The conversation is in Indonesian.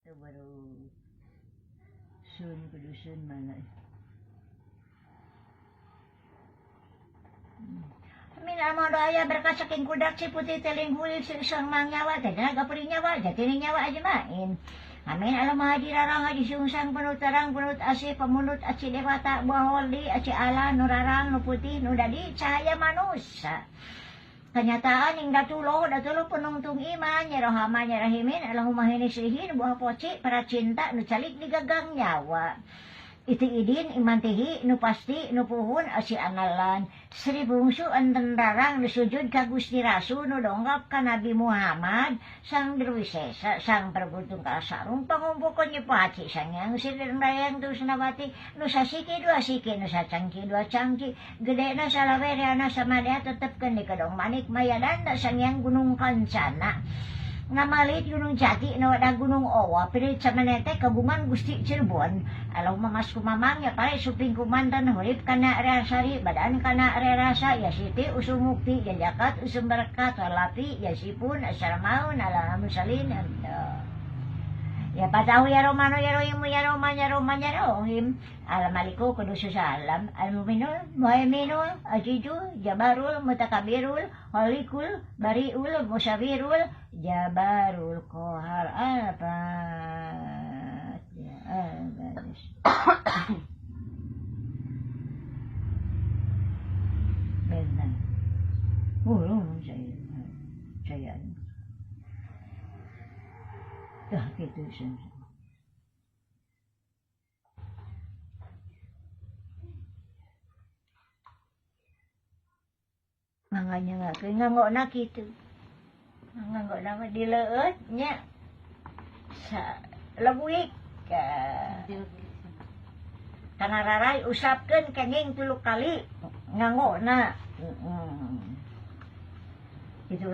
Itu baru sun kudusun mana. Amin amo doaya berkat saking kudak si putih teling hulil si isang mangyawa tadi nagapuri nyawa jati nyawa aja main. Amin alam hadirarang aja sungsang penut tarang penut asi pemunut aci dewata buah holdi aci ala nurarang nu putih nu dadi cahaya manusia. Kenyataan yang datulo penungtung iman nyerohama nyerahimin Allahumma hini srihin buah poci para cinta nu calik di gagang nyawa. Iti idin iman tihi nu pasti nu puhun asi analan Sri bungsu enten rarang nu sujud ka Gusti Rasul nu donggap ka Nabi Muhammad sang derwisesa sang perbutung kasarung pangumpukon ni paci sang yang sirendayang tu senawati nu sasiki dua siki nu sacangki dua cangki gede na salaweriana sama dia tetepkan di kedong manik mayadan sang yang gunung kancana ngamalit gunung jati no ada gunung owa pirit sa manete kagungan Gusti Cirebon alaw mamas kumamang ya pare suping kumandan hurip kana resari badan kana rerasa ya siti usumukti ya jakat usum berkat walapi ya sipun assalamualaikum ala salin ya patahu ya romano ya rohimu ya roman ya roman ya rohim alamaliku kudu salam almuminul muhaiminul ajidu jabarul mutakabirul holikul bariul musawirul jabarul kohar alfat ya albaris benar saya dah gitu sen. Manganya nga kay nganggo na kitu. Nganggo na dileut nya sa leuwik kana rarai usapkeun kenging 3 kali nganggo na. Itu